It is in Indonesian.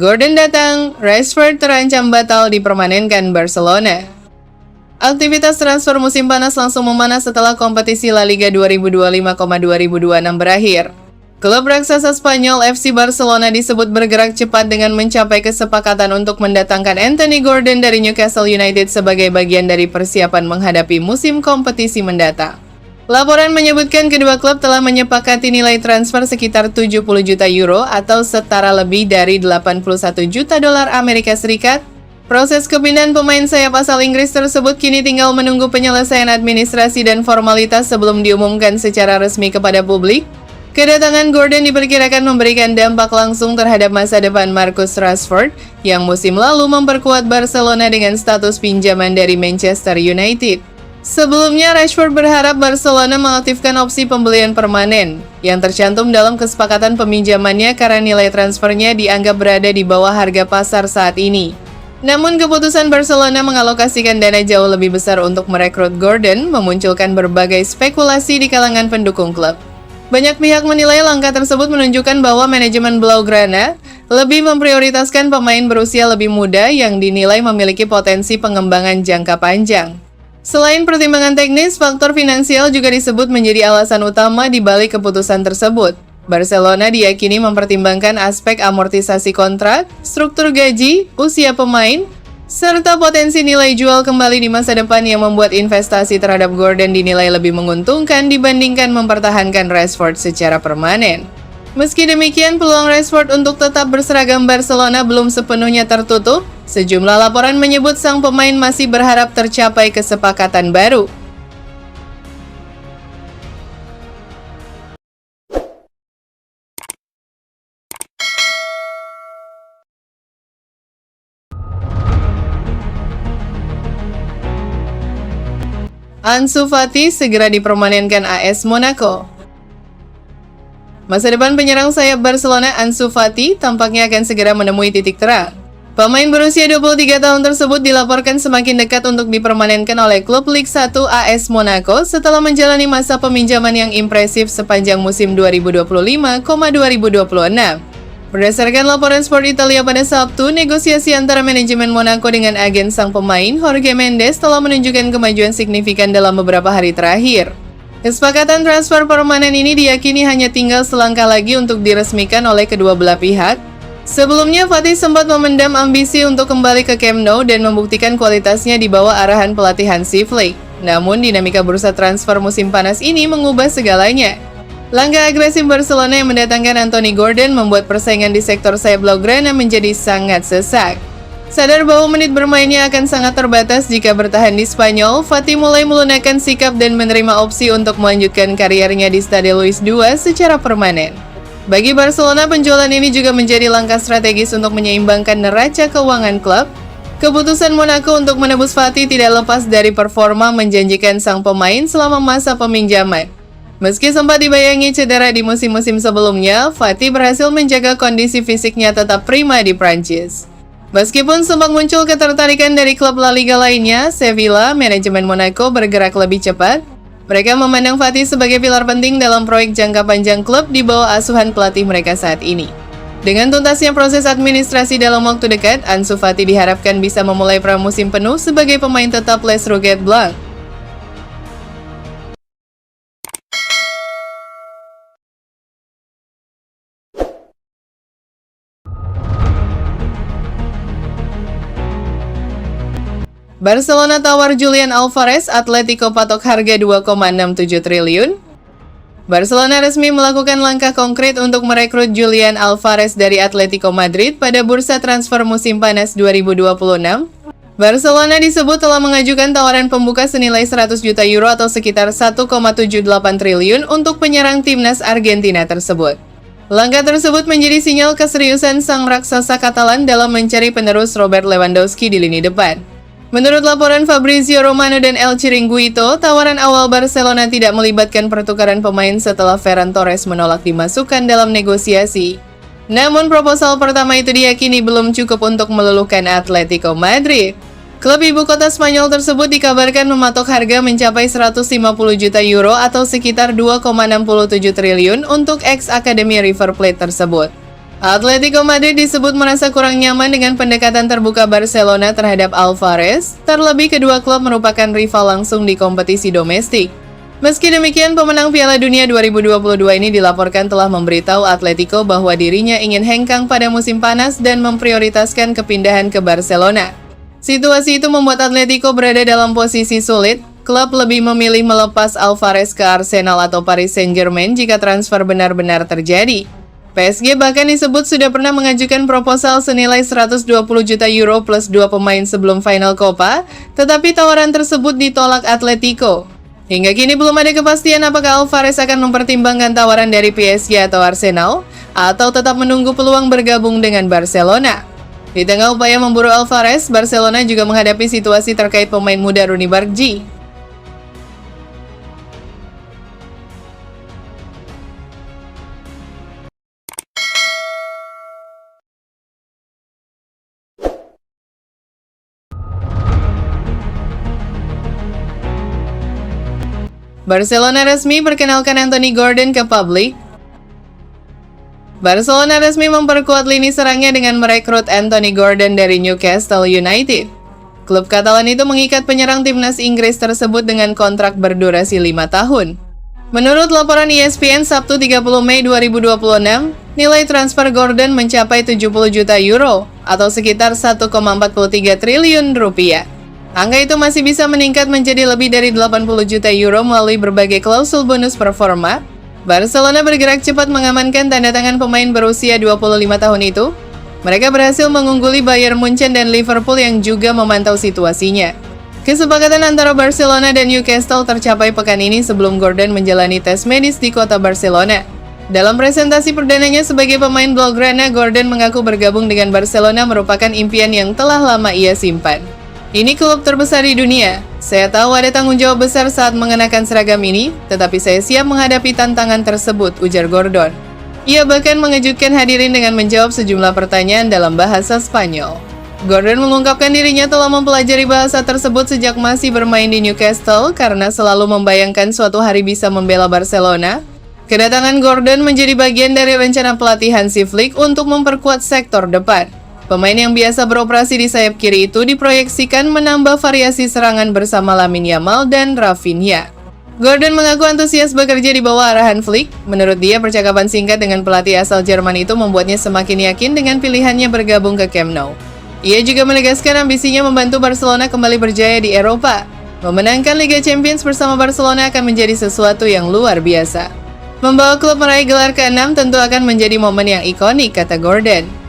Gordon datang, Rashford terancam batal dipermanenkan Barcelona. Aktivitas transfer musim panas langsung memanas setelah kompetisi La Liga 2025,2026 berakhir. Klub raksasa Spanyol FC Barcelona disebut bergerak cepat dengan mencapai kesepakatan untuk mendatangkan Anthony Gordon dari Newcastle United sebagai bagian dari persiapan menghadapi musim kompetisi mendatang. Laporan menyebutkan kedua klub telah menyepakati nilai transfer sekitar 70 juta euro atau setara lebih dari 81 juta dolar Amerika Serikat. Proses kepindahan pemain sayap asal Inggris tersebut kini tinggal menunggu penyelesaian administrasi dan formalitas sebelum diumumkan secara resmi kepada publik. Kedatangan Gordon diperkirakan memberikan dampak langsung terhadap masa depan Marcus Rashford yang musim lalu memperkuat Barcelona dengan status pinjaman dari Manchester United. Sebelumnya, Rashford berharap Barcelona mengaktifkan opsi pembelian permanen yang tercantum dalam kesepakatan peminjamannya karena nilai transfernya dianggap berada di bawah harga pasar saat ini. Namun, keputusan Barcelona mengalokasikan dana jauh lebih besar untuk merekrut Gordon memunculkan berbagai spekulasi di kalangan pendukung klub. Banyak pihak menilai langkah tersebut menunjukkan bahwa manajemen Blaugrana lebih memprioritaskan pemain berusia lebih muda yang dinilai memiliki potensi pengembangan jangka panjang. Selain pertimbangan teknis, faktor finansial juga disebut menjadi alasan utama di balik keputusan tersebut. Barcelona diyakini mempertimbangkan aspek amortisasi kontrak, struktur gaji, usia pemain, serta potensi nilai jual kembali di masa depan yang membuat investasi terhadap Gordon dinilai lebih menguntungkan dibandingkan mempertahankan Rashford secara permanen. Meski demikian, peluang Rashford untuk tetap berseragam Barcelona belum sepenuhnya tertutup. Sejumlah laporan menyebut sang pemain masih berharap tercapai kesepakatan baru. Ansu Fati segera dipermanenkan AS Monaco. Masa depan penyerang sayap Barcelona Ansu Fati tampaknya akan segera menemui titik terang. Pemain berusia 23 tahun tersebut dilaporkan semakin dekat untuk dipermanenkan oleh klub Ligue 1 AS Monaco setelah menjalani masa peminjaman yang impresif sepanjang musim 2025,2026. Berdasarkan laporan Sport Italia pada Sabtu, negosiasi antara manajemen Monaco dengan agen sang pemain, Jorge Mendes, telah menunjukkan kemajuan signifikan dalam beberapa hari terakhir. Kesepakatan transfer permanen ini diyakini hanya tinggal selangkah lagi untuk diresmikan oleh kedua belah pihak. Sebelumnya, Fatih sempat memendam ambisi untuk kembali ke Camp Nou dan membuktikan kualitasnya di bawah arahan pelatih Hansi Flick. Namun, dinamika bursa transfer musim panas ini mengubah segalanya. Langkah agresif Barcelona yang mendatangkan Anthony Gordon membuat persaingan di sektor sayap Blaugrana menjadi sangat sesak. Sadar bahwa menit bermainnya akan sangat terbatas jika bertahan di Spanyol, Fatih mulai melunakkan sikap dan menerima opsi untuk melanjutkan karirnya di Stade Louis II secara permanen. Bagi Barcelona, penjualan ini juga menjadi langkah strategis untuk menyeimbangkan neraca keuangan klub. Keputusan Monaco untuk menebus Fatih tidak lepas dari performa menjanjikan sang pemain selama masa peminjaman. Meski sempat dibayangi cedera di musim-musim sebelumnya, Fatih berhasil menjaga kondisi fisiknya tetap prima di Prancis. Meskipun sempat muncul ketertarikan dari klub La Liga lainnya, Sevilla, manajemen Monaco bergerak lebih cepat. Mereka memandang Fatih sebagai pilar penting dalam proyek jangka panjang klub di bawah asuhan pelatih mereka saat ini. Dengan tuntasnya proses administrasi dalam waktu dekat, Ansu Fati diharapkan bisa memulai pramusim penuh sebagai pemain tetap Les Rouget Blanc. Barcelona tawar Julian Alvarez, Atletico patok harga 2,67 triliun. Barcelona resmi melakukan langkah konkret untuk merekrut Julian Alvarez dari Atletico Madrid pada bursa transfer musim panas 2026. Barcelona disebut telah mengajukan tawaran pembuka senilai 100 juta euro atau sekitar 1,78 triliun untuk penyerang timnas Argentina tersebut. Langkah tersebut menjadi sinyal keseriusan sang raksasa Katalan dalam mencari penerus Robert Lewandowski di lini depan. Menurut laporan Fabrizio Romano dan El Chiringuito, tawaran awal Barcelona tidak melibatkan pertukaran pemain setelah Ferran Torres menolak dimasukkan dalam negosiasi. Namun proposal pertama itu diyakini belum cukup untuk meluluhkan Atletico Madrid. Klub ibu kota Spanyol tersebut dikabarkan mematok harga mencapai 150 juta euro atau sekitar 2,67 triliun untuk ex-akademi River Plate tersebut. Atletico Madrid disebut merasa kurang nyaman dengan pendekatan terbuka Barcelona terhadap Alvarez, terlebih kedua klub merupakan rival langsung di kompetisi domestik. Meski demikian, pemenang Piala Dunia 2022 ini dilaporkan telah memberitahu Atletico bahwa dirinya ingin hengkang pada musim panas dan memprioritaskan kepindahan ke Barcelona. Situasi itu membuat Atletico berada dalam posisi sulit. Klub lebih memilih melepas Alvarez ke Arsenal atau Paris Saint-Germain jika transfer benar-benar terjadi. PSG bahkan disebut sudah pernah mengajukan proposal senilai 120 juta euro plus 2 pemain sebelum final Copa, tetapi tawaran tersebut ditolak Atletico. Hingga kini belum ada kepastian apakah Alvarez akan mempertimbangkan tawaran dari PSG atau Arsenal, atau tetap menunggu peluang bergabung dengan Barcelona. Di tengah upaya memburu Alvarez, Barcelona juga menghadapi situasi terkait pemain muda Rooney Bargi. Barcelona resmi perkenalkan Anthony Gordon ke publik. Barcelona resmi memperkuat lini serangnya dengan merekrut Anthony Gordon dari Newcastle United. Klub Katalan itu mengikat penyerang timnas Inggris tersebut dengan kontrak berdurasi 5 tahun. Menurut laporan ESPN Sabtu 30 Mei 2026, nilai transfer Gordon mencapai 70 juta euro atau sekitar 1,43 triliun rupiah. Angka itu masih bisa meningkat menjadi lebih dari 80 juta euro melalui berbagai klausul bonus performa. Barcelona bergerak cepat mengamankan tanda tangan pemain berusia 25 tahun itu. Mereka berhasil mengungguli Bayern Munchen dan Liverpool yang juga memantau situasinya. Kesepakatan antara Barcelona dan Newcastle tercapai pekan ini sebelum Gordon menjalani tes medis di kota Barcelona. Dalam presentasi perdananya sebagai pemain Blaugrana, Gordon mengaku bergabung dengan Barcelona merupakan impian yang telah lama ia simpan. Ini klub terbesar di dunia. Saya tahu ada tanggung jawab besar saat mengenakan seragam ini, tetapi saya siap menghadapi tantangan tersebut, ujar Gordon. Ia bahkan mengejutkan hadirin dengan menjawab sejumlah pertanyaan dalam bahasa Spanyol. Gordon mengungkapkan dirinya telah mempelajari bahasa tersebut sejak masih bermain di Newcastle karena selalu membayangkan suatu hari bisa membela Barcelona. Kedatangan Gordon menjadi bagian dari rencana pelatih Hansi Flick untuk memperkuat sektor depan. Pemain yang biasa beroperasi di sayap kiri itu diproyeksikan menambah variasi serangan bersama Lamine Yamal dan Rafinha. Gordon mengaku antusias bekerja di bawah arahan Flick. Menurut dia, percakapan singkat dengan pelatih asal Jerman itu membuatnya semakin yakin dengan pilihannya bergabung ke Camp Nou. Ia juga menegaskan ambisinya membantu Barcelona kembali berjaya di Eropa. Memenangkan Liga Champions bersama Barcelona akan menjadi sesuatu yang luar biasa. Membawa klub meraih gelar ke-6 tentu akan menjadi momen yang ikonik, kata Gordon.